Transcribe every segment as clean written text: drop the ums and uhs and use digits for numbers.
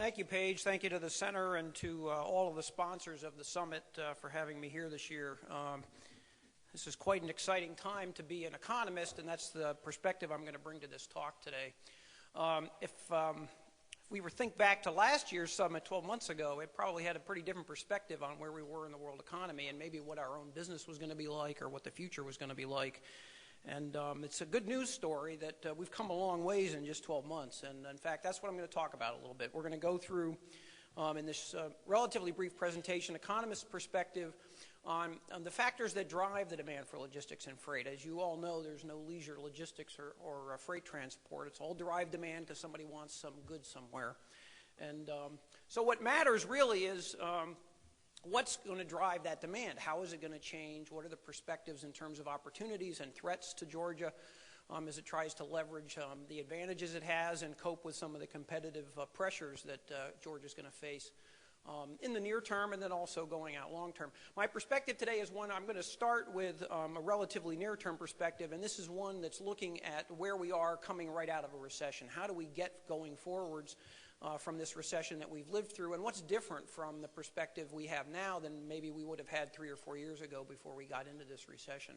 Thank you, Paige. Thank you to the Center and to all of the sponsors of the summit for having me here this year. This is quite an exciting time to be an economist, and that's the perspective I'm going to bring to this talk today. If we were think back to last year's summit 12 months ago, it probably had a pretty different perspective on where we were in the world economy and maybe what our own business was going to be like or what the future was going to be like. And it's a good news story that we've come a long ways in just 12 months. And in fact, that's what I'm going to talk about a little bit. We're going to go through, in this relatively brief presentation, economist's perspective on the factors that drive the demand for logistics and freight. As you all know, there's no leisure logistics or freight transport. It's all derived demand because somebody wants some goods somewhere. And so what matters really is what's going to drive that demand? How is it going to change? What are the perspectives in terms of opportunities and threats to Georgia as it tries to leverage the advantages it has and cope with some of the competitive pressures that Georgia's going to face in the near term and then also going out long term. My perspective today is one, I'm going to start with a relatively near-term perspective, and this is one that's looking at where we are coming right out of a recession. How do we get going forwards from this recession that we've lived through, and what's different from the perspective we have now than maybe we would have had 3 or 4 years ago before we got into this recession.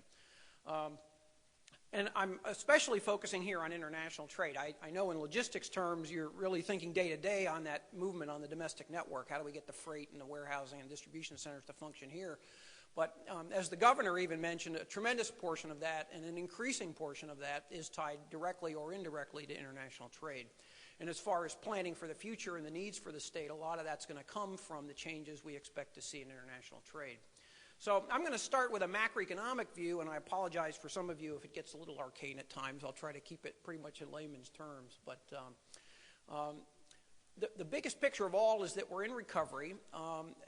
And I'm especially focusing here on international trade. I know in logistics terms you're really thinking day to day on that movement on the domestic network. How do we get the freight and the warehousing and distribution centers to function here? But as the governor even mentioned, a tremendous portion of that and an increasing portion of that is tied directly or indirectly to international trade. And as far as planning for the future and the needs for the state, a lot of that's going to come from the changes we expect to see in international trade. So I'm going to start with a macroeconomic view, and I apologize for some of you if it gets a little arcane at times. I'll try to keep it pretty much in layman's terms. But the biggest picture of all is that we're in recovery,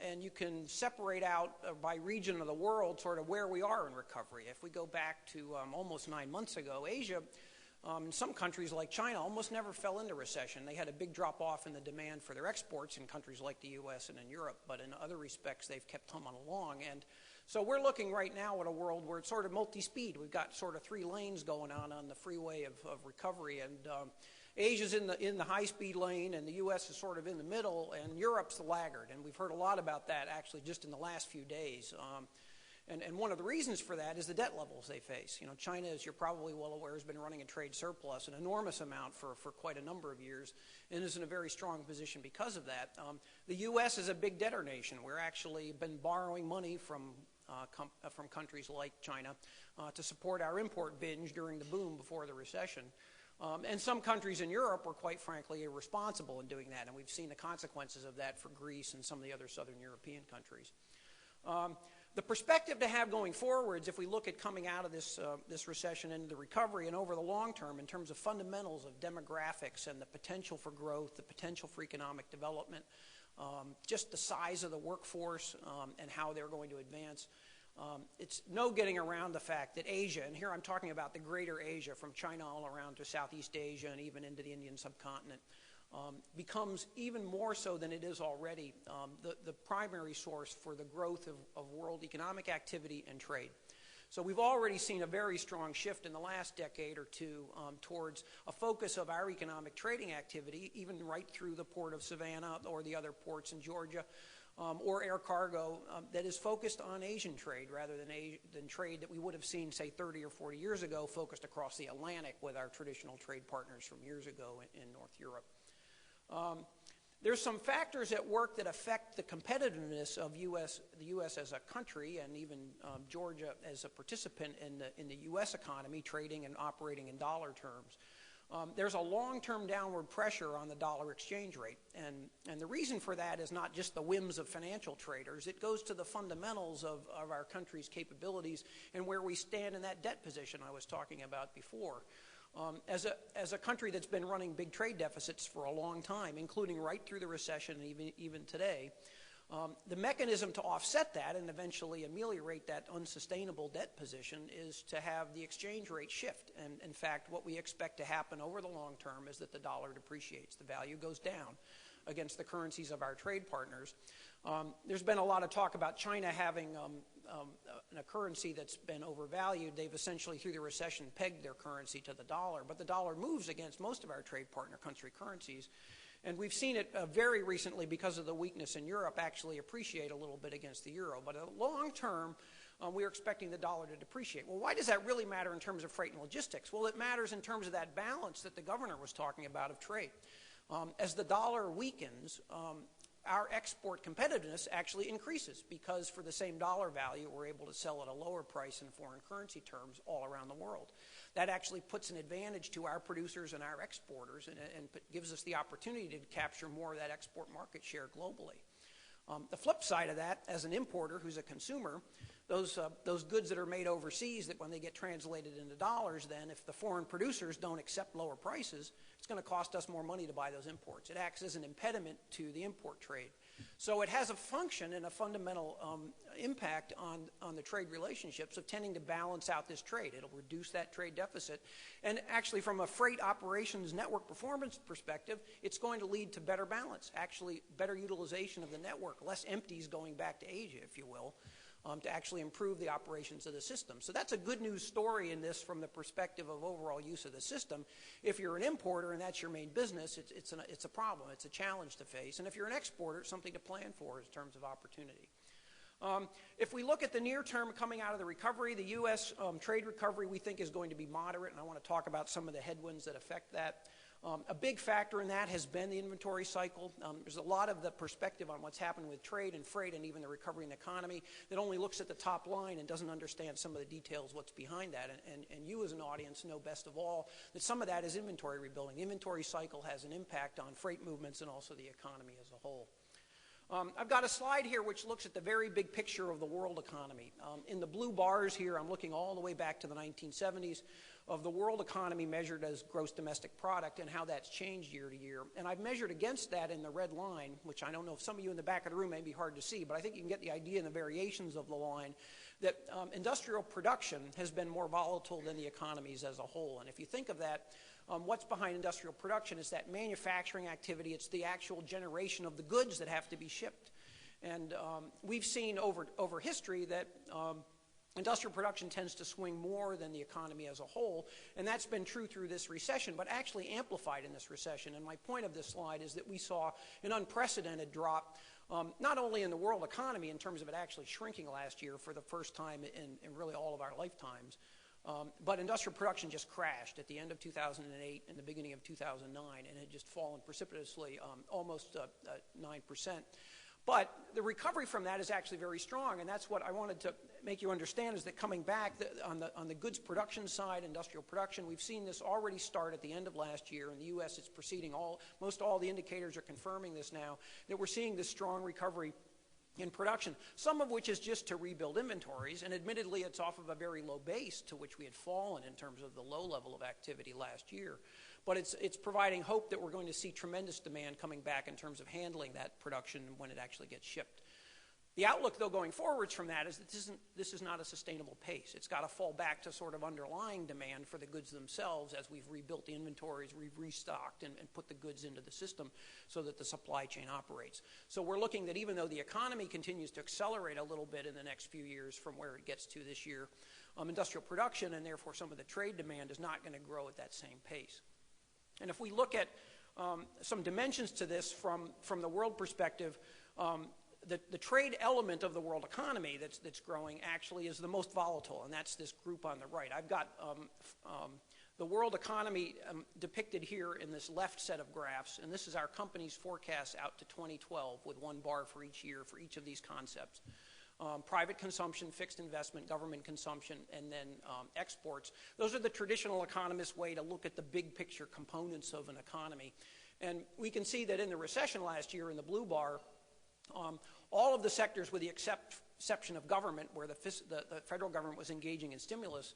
and you can separate out by region of the world sort of where we are in recovery. If we go back to almost 9 months ago, Asia, in some countries like China almost never fell into recession. They had a big drop-off in the demand for their exports in countries like the U.S. and in Europe, but in other respects they've kept humming along. And so we're looking right now at a world where it's sort of multi-speed. We've got sort of 3 lanes going on the freeway of recovery, and Asia's in the high-speed lane, and the U.S. is sort of in the middle, and Europe's the laggard. And we've heard a lot about that actually just in the last few days. And one of the reasons for that is the debt levels they face. You know, China, as you're probably well aware, has been running a trade surplus, an enormous amount for quite a number of years, and is in a very strong position because of that. The U.S. is a big debtor nation. We're actually been borrowing money from countries like China to support our import binge during the boom before the recession. And some countries in Europe were quite frankly irresponsible in doing that, and we've seen the consequences of that for Greece and some of the other southern European countries. The perspective to have going forwards, if we look at coming out of this recession into the recovery and over the long term in terms of fundamentals of demographics and the potential for growth, the potential for economic development, just the size of the workforce and how they're going to advance, it's no getting around the fact that Asia, and here I'm talking about the greater Asia from China all around to Southeast Asia and even into the Indian subcontinent, becomes even more so than it is already the primary source for the growth of world economic activity and trade. So we've already seen a very strong shift in the last decade or two towards a focus of our economic trading activity, even right through the port of Savannah or the other ports in Georgia, or air cargo that is focused on Asian trade rather than trade that we would have seen, say, 30 or 40 years ago, focused across the Atlantic with our traditional trade partners from years ago in North Europe. There's some factors at work that affect the competitiveness of the U.S. as a country and even Georgia as a participant in the U.S. economy, trading and operating in dollar terms. There's a long-term downward pressure on the dollar exchange rate, and the reason for that is not just the whims of financial traders. It goes to the fundamentals of our country's capabilities and where we stand in that debt position I was talking about before. As a country that's been running big trade deficits for a long time, including right through the recession and even today, the mechanism to offset that and eventually ameliorate that unsustainable debt position is to have the exchange rate shift. And in fact, what we expect to happen over the long term is that the dollar depreciates. The value goes down against the currencies of our trade partners. There's been a lot of talk about China having a currency that's been overvalued. They've essentially, through the recession, pegged their currency to the dollar. But the dollar moves against most of our trade partner country currencies. And we've seen it very recently, because of the weakness in Europe, actually appreciate a little bit against the euro. But long term, we are expecting the dollar to depreciate. Well, why does that really matter in terms of freight and logistics? Well, it matters in terms of that balance that the governor was talking about of trade. As the dollar weakens, our export competitiveness actually increases, because for the same dollar value, we're able to sell at a lower price in foreign currency terms all around the world. That actually puts an advantage to our producers and our exporters, and gives us the opportunity to capture more of that export market share globally. The flip side of that, as an importer who's a consumer, those goods that are made overseas, that when they get translated into dollars, then if the foreign producers don't accept lower prices, it's going to cost us more money to buy those imports. It acts as an impediment to the import trade. So it has a function and a fundamental impact on the trade relationships of tending to balance out this trade. It'll reduce that trade deficit. And actually, from a freight operations network performance perspective, it's going to lead to better balance, actually better utilization of the network, less empties going back to Asia, if you will, to actually improve the operations of the system. So that's a good news story in this from the perspective of overall use of the system. If you're an importer and that's your main business, it's a problem. It's a challenge to face. And if you're an exporter, it's something to plan for in terms of opportunity. If we look at the near term coming out of the recovery, the U.S. Trade recovery we think is going to be moderate, and I want to talk about some of the headwinds that affect that. A big factor in that has been the inventory cycle. There's a lot of the perspective on what's happened with trade and freight and even the recovery in the economy that only looks at the top line and doesn't understand some of the details, what's behind that. And you as an audience know best of all that some of that is inventory rebuilding. The inventory cycle has an impact on freight movements and also the economy as a whole. I've got a slide here which looks at the very big picture of the world economy. In the blue bars here, I'm looking all the way back to the 1970s of the world economy measured as gross domestic product and how that's changed year to year. And I've measured against that in the red line, which I don't know if some of you in the back of the room may be hard to see, but I think you can get the idea in the variations of the line that industrial production has been more volatile than the economies as a whole. And if you think of that, what's behind industrial production is that manufacturing activity. It's the actual generation of the goods that have to be shipped. And we've seen over history that industrial production tends to swing more than the economy as a whole, and that's been true through this recession, but actually amplified in this recession. And my point of this slide is that we saw an unprecedented drop, not only in the world economy in terms of it actually shrinking last year for the first time in really all of our lifetimes, but industrial production just crashed at the end of 2008 and the beginning of 2009, and had just fallen precipitously, almost 9%. But the recovery from that is actually very strong, and that's what I wanted to make you understand, is that coming back on the goods production side, industrial production, we've seen this already start at the end of last year. In the U.S., it's proceeding. Most all the indicators are confirming this now, that we're seeing this strong recovery in production, some of which is just to rebuild inventories, and admittedly it's off of a very low base to which we had fallen in terms of the low level of activity last year. But it's providing hope that we're going to see tremendous demand coming back in terms of handling that production when it actually gets shipped. The outlook, though, going forwards from that is that this is not a sustainable pace. It's got to fall back to sort of underlying demand for the goods themselves as we've rebuilt the inventories, we've restocked and put the goods into the system so that the supply chain operates. So we're looking that even though the economy continues to accelerate a little bit in the next few years from where it gets to this year, industrial production and therefore some of the trade demand is not going to grow at that same pace. And if we look at some dimensions to this from the world perspective, the trade element of the world economy that's growing actually is the most volatile, and that's this group on the right. I've got the world economy depicted here in this left set of graphs, and this is our company's forecast out to 2012 with one bar for each year for each of these concepts. Private consumption, fixed investment, government consumption, and then exports. Those are the traditional economist way to look at the big picture components of an economy. And we can see that in the recession last year in the blue bar, all of the sectors with the exception of government, where the federal government was engaging in stimulus,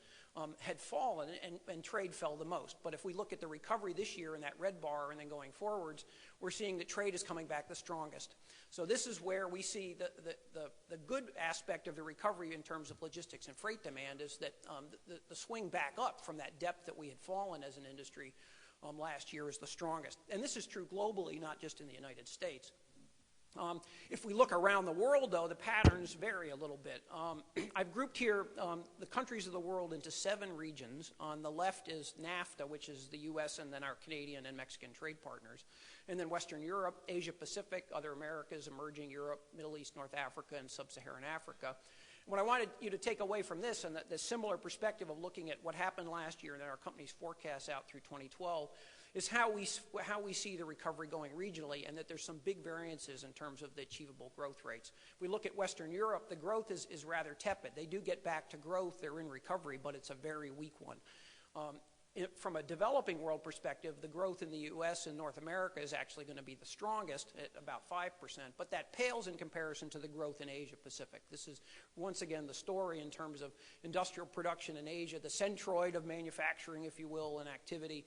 had fallen, and trade fell the most. But if we look at the recovery this year in that red bar and then going forwards, we're seeing that trade is coming back the strongest. So this is where we see the good aspect of the recovery in terms of logistics and freight demand is that the swing back up from that depth that we had fallen as an industry last year is the strongest. And this is true globally, not just in the United States. If we look around the world, though, the patterns vary a little bit. I've grouped here the countries of the world into 7 regions. On the left is NAFTA, which is the U.S. and then our Canadian and Mexican trade partners. And then Western Europe, Asia Pacific, other Americas, emerging Europe, Middle East, North Africa, and Sub-Saharan Africa. What I wanted you to take away from this, and the similar perspective of looking at what happened last year and then our company's forecasts out through 2012, is how we see the recovery going regionally, and that there's some big variances in terms of the achievable growth rates. If we look at Western Europe, the growth is rather tepid. They do get back to growth. They're in recovery, but it's a very weak one. From a developing world perspective, the growth in the U.S. and North America is actually going to be the strongest at about 5%, but that pales in comparison to the growth in Asia Pacific. This is, once again, the story in terms of industrial production in Asia, the centroid of manufacturing, if you will, and activity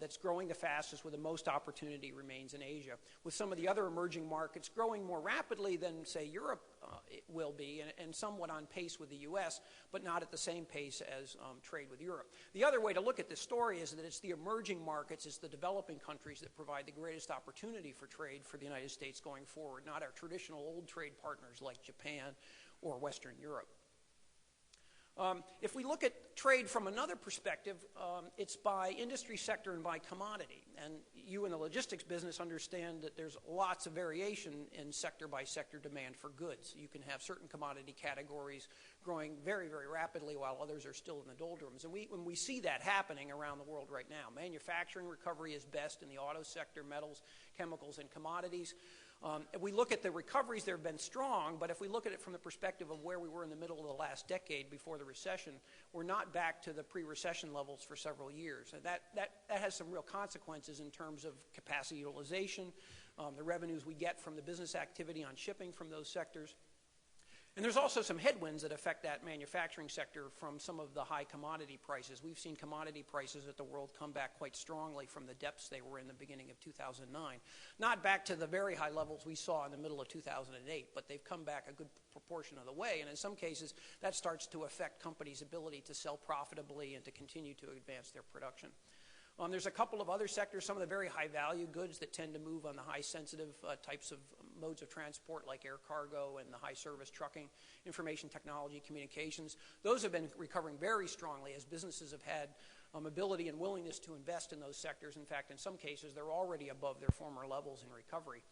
that's growing the fastest, where the most opportunity remains in Asia, with some of the other emerging markets growing more rapidly than, say, Europe will be, and somewhat on pace with the U.S., but not at the same pace as trade with Europe. The other way to look at this story is that it's the emerging markets, it's the developing countries that provide the greatest opportunity for trade for the United States going forward, not our traditional old trade partners like Japan or Western Europe. If we look at trade from another perspective, it's by industry sector and by commodity. And you in the logistics business understand that there's lots of variation in sector by sector demand for goods. You can have certain commodity categories growing very, very rapidly while others are still in the doldrums. And when we see that happening around the world right now, manufacturing recovery is best in the auto sector, metals, chemicals, and commodities. If we look at the recoveries, they've been strong, but if we look at it from the perspective of where we were in the middle of the last decade before the recession, we're not back to the pre-recession levels for several years. And that has some real consequences in terms of capacity utilization, the revenues we get from the business activity on shipping from those sectors. And there's also some headwinds that affect that manufacturing sector from some of the high commodity prices. We've seen commodity prices at the world come back quite strongly from the depths they were in the beginning of 2009. Not back to the very high levels we saw in the middle of 2008, but they've come back a good proportion of the way. And in some cases, that starts to affect companies' ability to sell profitably and to continue to advance their production. There's a couple of other sectors, some of the very high-value goods that tend to move on the high-sensitive types of modes of transport, like air cargo and the high-service trucking, information technology, communications. Those have been recovering very strongly as businesses have had ability and willingness to invest in those sectors. In fact, in some cases, they're already above their former levels in recovery.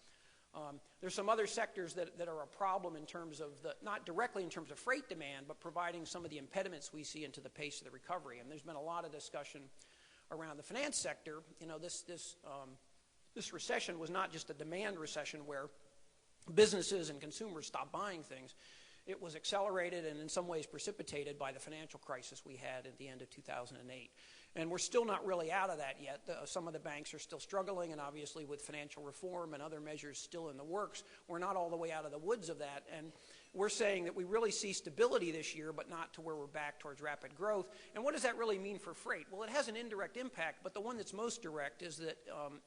There's some other sectors that are a problem in terms of not directly in terms of freight demand, but providing some of the impediments we see into the pace of the recovery. And there's been a lot of discussion around the finance sector. You know, this recession was not just a demand recession where businesses and consumers stopped buying things. It was accelerated and in some ways precipitated by the financial crisis we had at the end of 2008. And we're still not really out of that yet. Some of the banks are still struggling, and obviously with financial reform and other measures still in the works, we're not all the way out of the woods of that. And we're saying that we really see stability this year, but not to where we're back towards rapid growth. And what does that really mean for freight? Well, it has an indirect impact, but the one that's most direct is that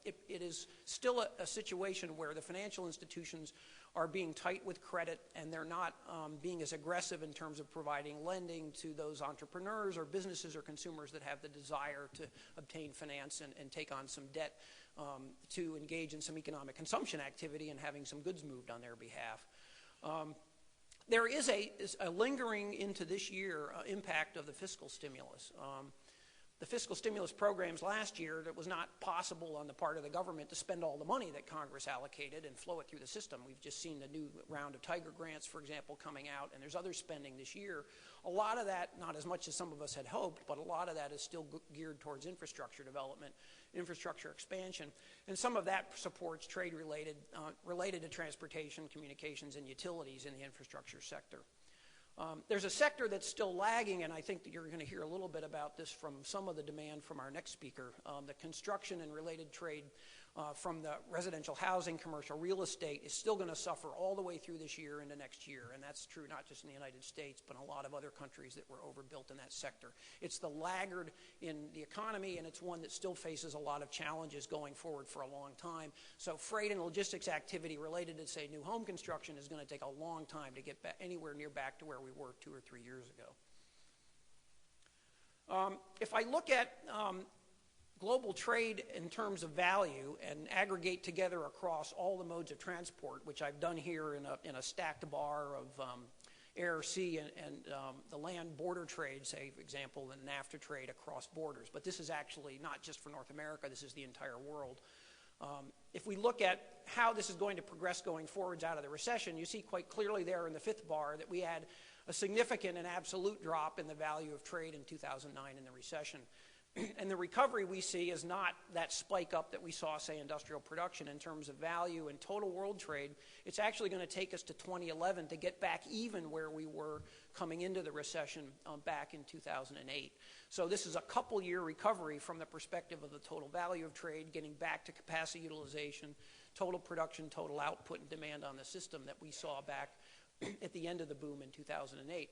it is still a situation where the financial institutions are being tight with credit, and they're not being as aggressive in terms of providing lending to those entrepreneurs or businesses or consumers that have the desire to obtain finance and take on some debt to engage in some economic consumption activity and having some goods moved on their behalf. There is a lingering into this year impact of the fiscal stimulus. The fiscal stimulus programs last year, it was not possible on the part of the government to spend all the money that Congress allocated and flow it through the system. We've just seen the new round of Tiger grants, for example, coming out, and there's other spending this year. A lot of that, not as much as some of us had hoped, but a lot of that is still geared towards infrastructure development, infrastructure expansion, and some of that supports trade related to transportation, communications, and utilities in the infrastructure sector. There's a sector that's still lagging, and I think that you're going to hear a little bit about this from some of the demand from our next speaker. The construction and related trade from the residential housing, commercial real estate is still going to suffer all the way through this year into next year, and that's true not just in the United States, but in a lot of other countries that were overbuilt in that sector. It's the laggard in the economy, and it's one that still faces a lot of challenges going forward for a long time. So freight and logistics activity related to, say, new home construction is going to take a long time to get back anywhere near back to where we were 2 or 3 years ago. If I look at global trade in terms of value and aggregate together across all the modes of transport, which I've done here in a stacked bar of air, sea, and the land border trade, say, for example, the NAFTA trade across borders. But this is actually not just for North America. This is the entire world. if we look at how this is going to progress going forwards out of the recession, you see quite clearly there in the fifth bar that we had a significant and absolute drop in the value of trade in 2009 in the recession. And the recovery we see is not that spike up that we saw, say, industrial production in terms of value and total world trade. It's actually going to take us to 2011 to get back even where we were coming into the recession back in 2008. So this is a couple-year recovery from the perspective of the total value of trade, getting back to capacity utilization, total production, total output, and demand on the system that we saw back at the end of the boom in 2008.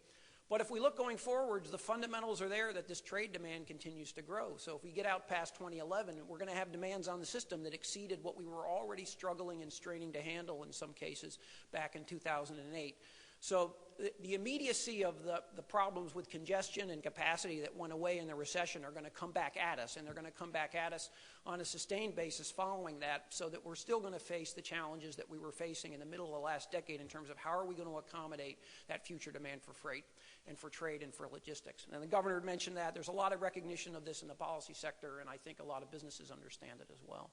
But if we look going forwards, the fundamentals are there that this trade demand continues to grow. So if we get out past 2011, we're going to have demands on the system that exceeded what we were already struggling and straining to handle in some cases back in 2008. So the immediacy of the problems with congestion and capacity that went away in the recession are going to come back at us, and they're going to come back at us on a sustained basis following that, so that we're still going to face the challenges that we were facing in the middle of the last decade in terms of how are we going to accommodate that future demand for freight and for trade and for logistics. And the governor mentioned that. There's a lot of recognition of this in the policy sector, and I think a lot of businesses understand it as well.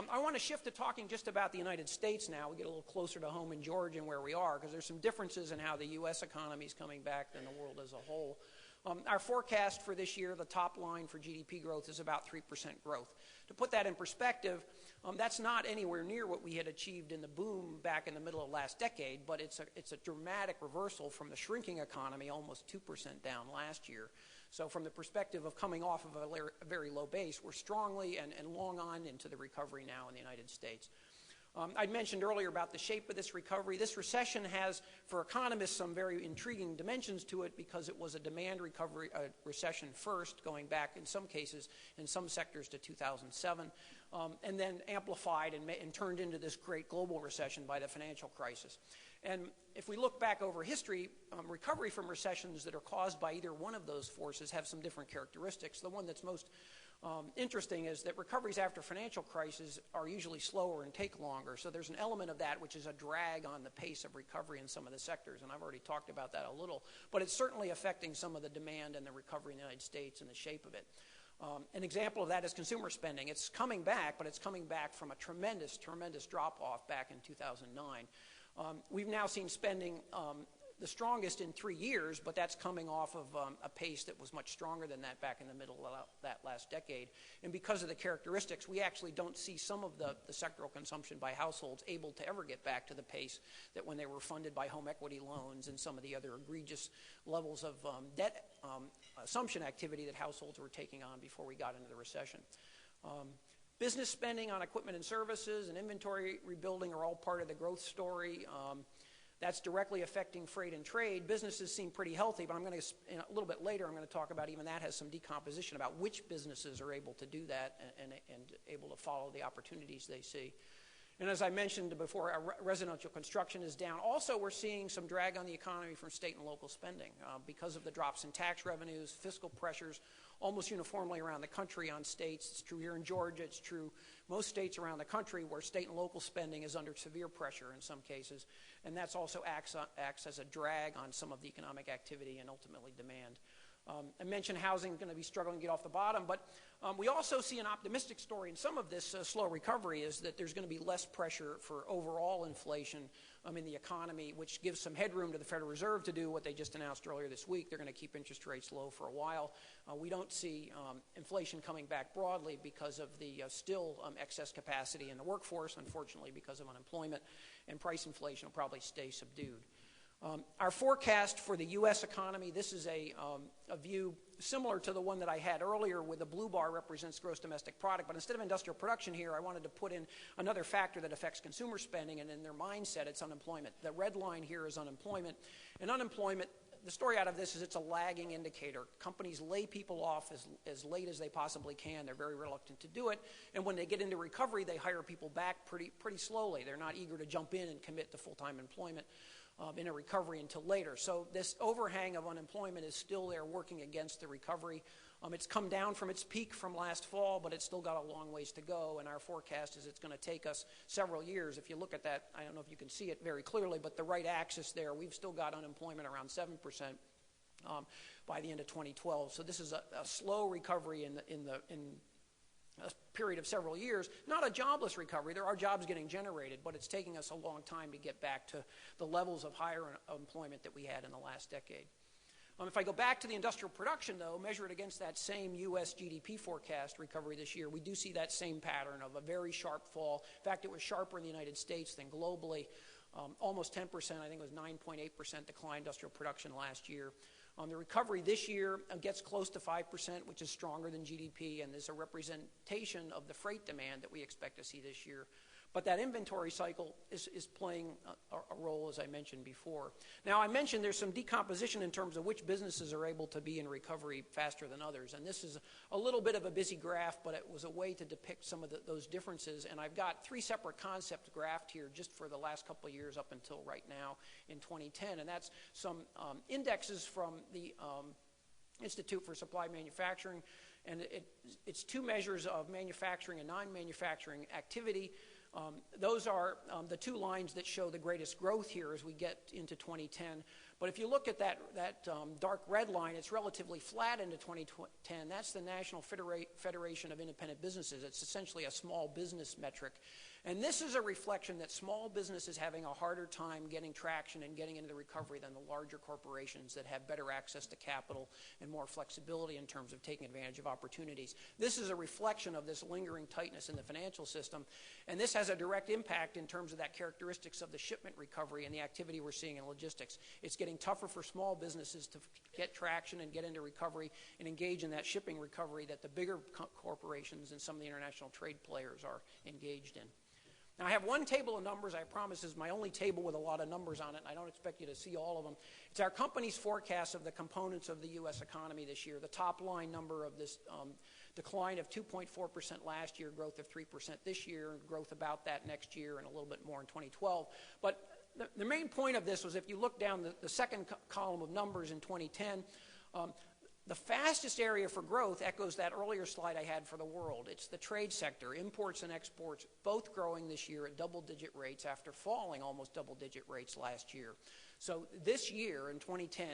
I want to shift to talking just about the United States now. We get a little closer to home in Georgia and where we are, because there's some differences in how the U.S. economy is coming back than the world as a whole. Our forecast for this year, the top line for GDP growth is about 3% growth. To put that in perspective, that's not anywhere near what we had achieved in the boom back in the middle of last decade, but it's a dramatic reversal from the shrinking economy, almost 2% down last year. So from the perspective of coming off of a very low base, we're strongly and long on into the recovery now in the United States. I'd mentioned earlier about the shape of this recovery. This recession has, for economists, some very intriguing dimensions to it because it was a demand recovery recession first, going back in some cases, in some sectors to 2007, and then amplified and turned into this great global recession by the financial crisis. And if we look back over history, recovery from recessions that are caused by either one of those forces have some different characteristics. The one that's most interesting is that recoveries after financial crises are usually slower and take longer. So there's an element of that which is a drag on the pace of recovery in some of the sectors, and I've already talked about that a little. But it's certainly affecting some of the demand and the recovery in the United States and the shape of it. An example of that is consumer spending. It's coming back, but it's coming back from a tremendous, tremendous drop-off back in 2009. We've now seen spending the strongest in 3 years, but that's coming off of a pace that was much stronger than that back in the middle of that last decade. And because of the characteristics, we actually don't see some of the sectoral consumption by households able to ever get back to the pace that when they were funded by home equity loans and some of the other egregious levels of debt assumption activity that households were taking on before we got into the recession. Business spending on equipment and services and inventory rebuilding are all part of the growth story. That's directly affecting freight and trade. Businesses seem pretty healthy, but a little bit later, I'm going to talk about even that has some decomposition about which businesses are able to do that and able to follow the opportunities they see. And as I mentioned before, residential construction is down. Also, we're seeing some drag on the economy from state and local spending because of the drops in tax revenues, fiscal pressures almost uniformly around the country on states. It's true here in Georgia. It's true most states around the country where state and local spending is under severe pressure in some cases. And that's also acts as a drag on some of the economic activity and ultimately demand. I mentioned housing is going to be struggling to get off the bottom, but we also see an optimistic story in some of this slow recovery is that there's going to be less pressure for overall inflation in the economy, which gives some headroom to the Federal Reserve to do what they just announced earlier this week. They're going to keep interest rates low for a while. We don't see inflation coming back broadly because of the still excess capacity in the workforce, unfortunately, because of unemployment, and price inflation will probably stay subdued. Our forecast for the U.S. economy, this is a view similar to the one that I had earlier where the blue bar represents gross domestic product, but instead of industrial production here, I wanted to put in another factor that affects consumer spending, and in their mindset, it's unemployment. The red line here is unemployment, and unemployment, the story out of this is it's a lagging indicator. Companies lay people off as late as they possibly can. They're very reluctant to do it, and when they get into recovery, they hire people back pretty slowly. They're not eager to jump in and commit to full-time employment in a recovery until later. So this overhang of unemployment is still there working against the recovery. It's come down from its peak from last fall, but it's still got a long ways to go, and our forecast is it's going to take us several years. If you look at that, I don't know if you can see it very clearly, but the right axis there, we've still got unemployment around 7% by the end of 2012. So this is a slow recovery in a period of several years, not a jobless recovery. There are jobs getting generated, but it's taking us a long time to get back to the levels of higher employment that we had in the last decade. If I go back to the industrial production, though, measure it against that same U.S. GDP forecast recovery this year, we do see that same pattern of a very sharp fall. In fact, it was sharper in the United States than globally. Almost 10%, I think it was 9.8% decline industrial production last year. The recovery this year gets close to 5%, which is stronger than GDP, and is a representation of the freight demand that we expect to see this year. But that inventory cycle is playing a role, as I mentioned before. Now, I mentioned there's some decomposition in terms of which businesses are able to be in recovery faster than others. And this is a little bit of a busy graph, but it was a way to depict some of those differences. And I've got 3 separate concepts graphed here just for the last couple of years up until right now in 2010. And that's some indexes from the Institute for Supply Manufacturing. And it's 2 measures of manufacturing and non-manufacturing activity. Those are the 2 lines that show the greatest growth here as we get into 2010. But if you look at that dark red line, it's relatively flat into 2010. That's the National Federation of Independent Businesses. It's essentially a small business metric. And this is a reflection that small business is having a harder time getting traction and getting into the recovery than the larger corporations that have better access to capital and more flexibility in terms of taking advantage of opportunities. This is a reflection of this lingering tightness in the financial system. And this has a direct impact in terms of that characteristics of the shipment recovery and the activity we're seeing in logistics. It's getting tougher for small businesses to get traction and get into recovery and engage in that shipping recovery that the bigger corporations and some of the international trade players are engaged in. Now, I have one table of numbers, I promise, is my only table with a lot of numbers on it, and I don't expect you to see all of them. It's our company's forecast of the components of the U.S. economy this year. The top line number of this decline of 2.4% last year, growth of 3% this year, and growth about that next year and a little bit more in 2012. But the main point of this was if you look down the second column of numbers in 2010, the fastest area for growth echoes that earlier slide I had for the world. It's the trade sector, imports and exports, both growing this year at double-digit rates after falling almost double-digit rates last year. So this year, in 2010,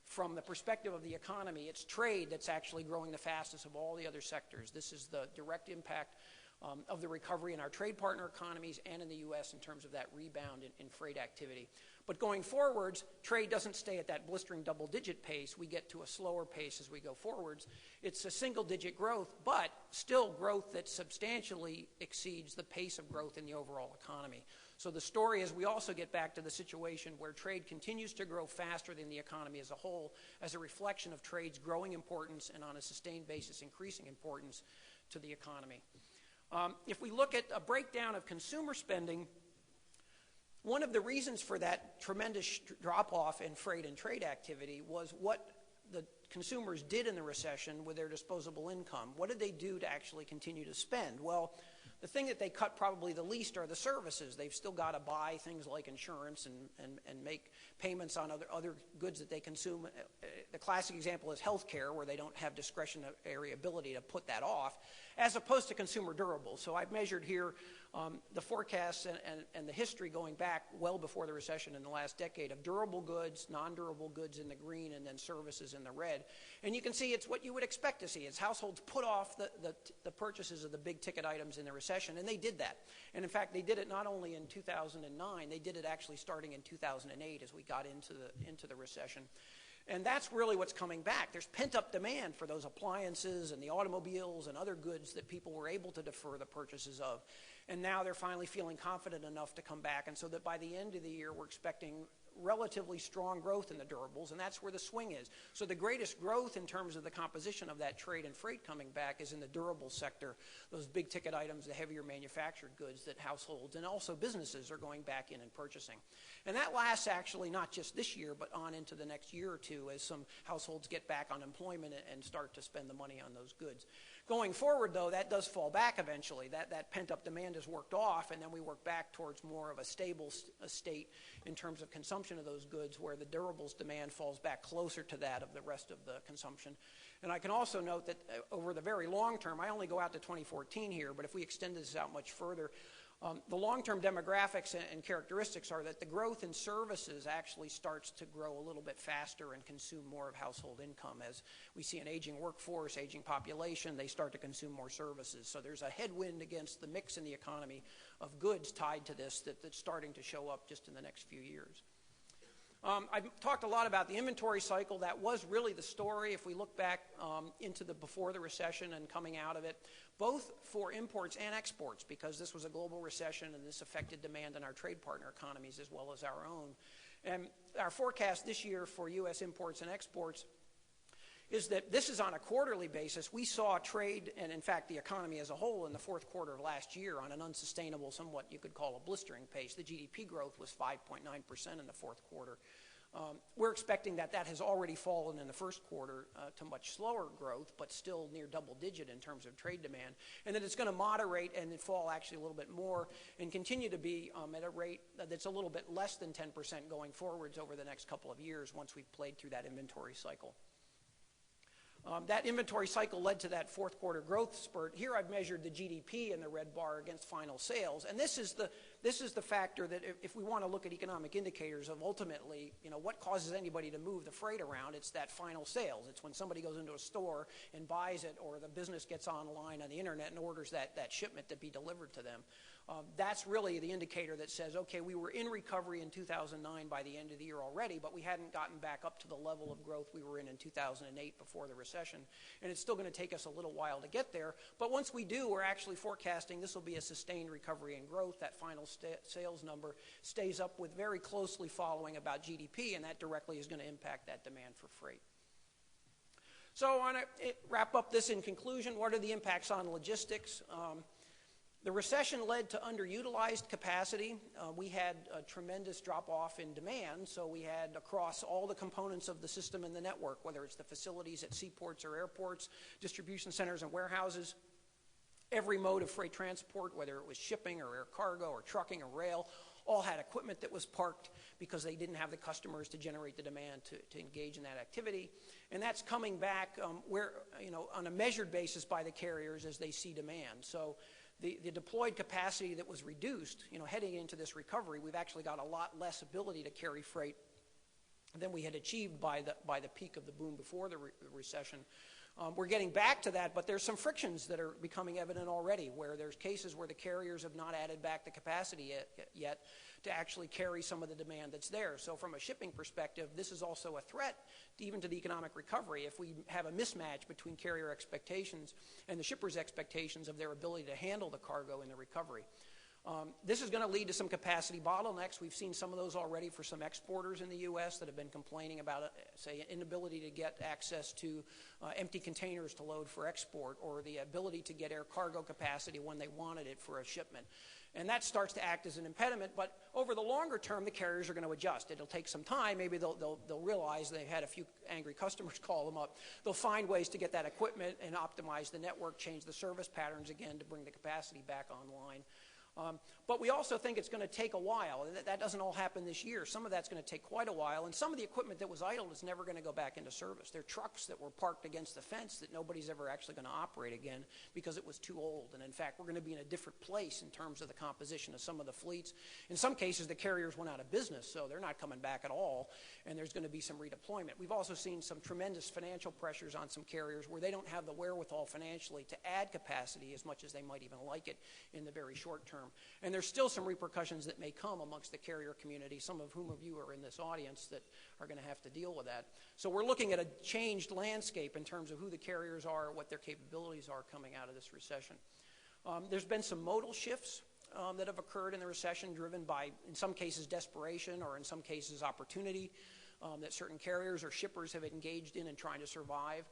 from the perspective of the economy, it's trade that's actually growing the fastest of all the other sectors. This is the direct impact of the recovery in our trade partner economies and in the U.S. in terms of that rebound in freight activity. But going forwards, trade doesn't stay at that blistering double-digit pace. We get to a slower pace as we go forwards. It's a single-digit growth, but still growth that substantially exceeds the pace of growth in the overall economy. So the story is we also get back to the situation where trade continues to grow faster than the economy as a whole as a reflection of trade's growing importance and on a sustained basis increasing importance to the economy. If we look at a breakdown of consumer spending, one of the reasons for that tremendous drop-off in freight and trade activity was what the consumers did in the recession with their disposable income. What did they do to actually continue to spend? Well, the thing that they cut probably the least are the services. They've still got to buy things like insurance and make payments on other goods that they consume. The classic example is healthcare, where they don't have discretionary ability to put that off, as opposed to consumer durables. So I've measured here the forecasts and the history going back well before the recession in the last decade of durable goods, non-durable goods in the green, and then services in the red. And you can see it's what you would expect to see. It's households put off the purchases of the big ticket items in the recession, and they did that. And in fact, they did it not only in 2009, they did it actually starting in 2008 as we got into the recession. And that's really what's coming back. There's pent-up demand for those appliances and the automobiles and other goods that people were able to defer the purchases of. And now they're finally feeling confident enough to come back. And so that by the end of the year, we're expecting relatively strong growth in the durables, and that's where the swing is. So the greatest growth in terms of the composition of that trade and freight coming back is in the durable sector, those big ticket items, the heavier manufactured goods that households and also businesses are going back in and purchasing. And that lasts actually not just this year, but on into the next year or two as some households get back on employment and start to spend the money on those goods. Going forward, though, that does fall back eventually. That pent-up demand is worked off, and then we work back towards more of a stable state in terms of consumption of those goods, where the durables demand falls back closer to that of the rest of the consumption. And I can also note that over the very long term, I only go out to 2014 here, but if we extend this out much further, The long-term demographics and characteristics are that the growth in services actually starts to grow a little bit faster and consume more of household income. As we see an aging workforce, aging population, they start to consume more services. So there's a headwind against the mix in the economy of goods tied to this that's starting to show up just in the next few years. I've talked a lot about the inventory cycle. That was really the story if we look back into before the recession and coming out of it, both for imports and exports, because this was a global recession and this affected demand in our trade partner economies as well as our own. And our forecast this year for U.S. imports and exports is that this is on a quarterly basis. We saw trade and, in fact, the economy as a whole in the fourth quarter of last year on an unsustainable, somewhat you could call a blistering pace. The GDP growth was 5.9% in the fourth quarter. We're expecting that has already fallen in the first quarter to much slower growth, but still near double digit in terms of trade demand, and that it's going to moderate and then fall actually a little bit more and continue to be at a rate that's a little bit less than 10% going forwards over the next couple of years once we've played through that inventory cycle. That inventory cycle led to that fourth quarter growth spurt. Here I've measured the GDP in the red bar against final sales, and this is the factor that if we want to look at economic indicators of ultimately, what causes anybody to move the freight around, it's that final sales. It's when somebody goes into a store and buys it, or the business gets online on the internet and orders that shipment to be delivered to them. That's really the indicator that says, okay, we were in recovery in 2009 by the end of the year already, but we hadn't gotten back up to the level of growth we were in 2008 before the recession. And it's still going to take us a little while to get there. But once we do, we're actually forecasting this will be a sustained recovery and growth. That final sales number stays up with very closely following about GDP, and that directly is going to impact that demand for freight. So I want to wrap up this in conclusion. What are the impacts on logistics? The recession led to underutilized capacity. We had a tremendous drop-off in demand, so we had across all the components of the system and the network, whether it's the facilities at seaports or airports, distribution centers and warehouses, every mode of freight transport, whether it was shipping or air cargo or trucking or rail, all had equipment that was parked because they didn't have the customers to generate the demand to engage in that activity. And that's coming back on a measured basis by the carriers as they see demand. So the deployed capacity that was reduced, heading into this recovery, we've actually got a lot less ability to carry freight than we had achieved by the peak of the boom before the recession. We're getting back to that, but there's some frictions that are becoming evident already, where there's cases where the carriers have not added back the capacity yet to actually carry some of the demand that's there. So from a shipping perspective, this is also a threat even to the economic recovery if we have a mismatch between carrier expectations and the shippers' expectations of their ability to handle the cargo in the recovery. This is going to lead to some capacity bottlenecks. We've seen some of those already for some exporters in the U.S. that have been complaining about, say, inability to get access to empty containers to load for export, or the ability to get air cargo capacity when they wanted it for a shipment. And that starts to act as an impediment, but over the longer term, the carriers are going to adjust. It'll take some time. Maybe they'll realize they've had a few angry customers call them up. They'll find ways to get that equipment and optimize the network, change the service patterns again to bring the capacity back online. But we also think it's going to take a while. That doesn't all happen this year. Some of that's going to take quite a while, and some of the equipment that was idled is never going to go back into service. There are trucks that were parked against the fence that nobody's ever actually going to operate again because it was too old. And in fact, we're going to be in a different place in terms of the composition of some of the fleets. In some cases, the carriers went out of business, so they're not coming back at all, and there's going to be some redeployment. We've also seen some tremendous financial pressures on some carriers where they don't have the wherewithal financially to add capacity as much as they might even like it in the very short term. And there's still some repercussions that may come amongst the carrier community, some of whom of you are in this audience that are going to have to deal with that. So we're looking at a changed landscape in terms of who the carriers are, what their capabilities are coming out of this recession. There's been some modal shifts that have occurred in the recession, driven by, in some cases, desperation, or in some cases, opportunity that certain carriers or shippers have engaged in trying to survive.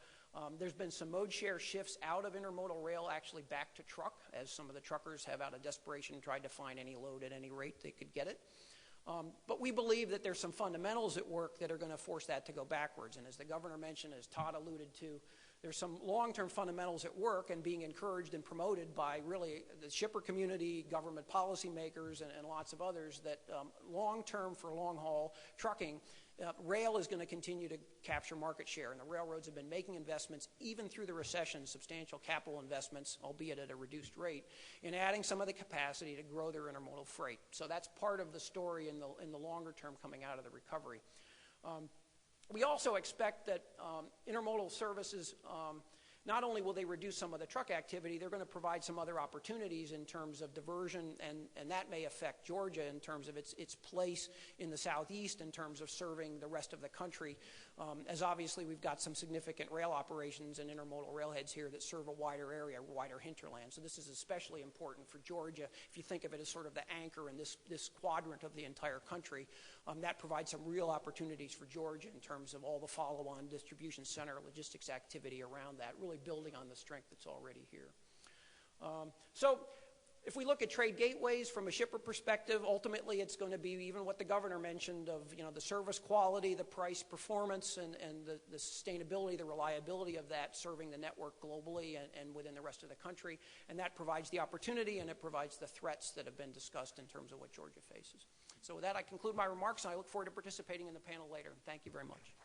There's been some mode share shifts out of intermodal rail actually back to truck, as some of the truckers have out of desperation tried to find any load at any rate they could get it. But we believe that there's some fundamentals at work that are going to force that to go backwards. And as the governor mentioned, as Todd alluded to, there's some long-term fundamentals at work and being encouraged and promoted by really the shipper community, government policymakers, and lots of others that long-term for long-haul trucking Rail is going to continue to capture market share, and the railroads have been making investments, even through the recession, substantial capital investments, albeit at a reduced rate, in adding some of the capacity to grow their intermodal freight. So that's part of the story in the longer term coming out of the recovery. We also expect that intermodal services, not only will they reduce some of the truck activity, they're going to provide some other opportunities in terms of diversion, and that may affect Georgia in terms of its place in the southeast in terms of serving the rest of the country, as obviously we've got some significant rail operations and intermodal railheads here that serve a wider area, wider hinterland. So this is especially important for Georgia. If you think of it as sort of the anchor in this quadrant of the entire country, that provides some real opportunities for Georgia in terms of all the follow-on distribution center logistics activity around that, really building on the strength that's already here. So if we look at trade gateways from a shipper perspective, ultimately it's going to be even what the governor mentioned of the service quality, the price performance, and the sustainability, the reliability of that serving the network globally and within the rest of the country. And that provides the opportunity, and it provides the threats that have been discussed in terms of what Georgia faces. So with that, I conclude my remarks, and I look forward to participating in the panel later. Thank you very much.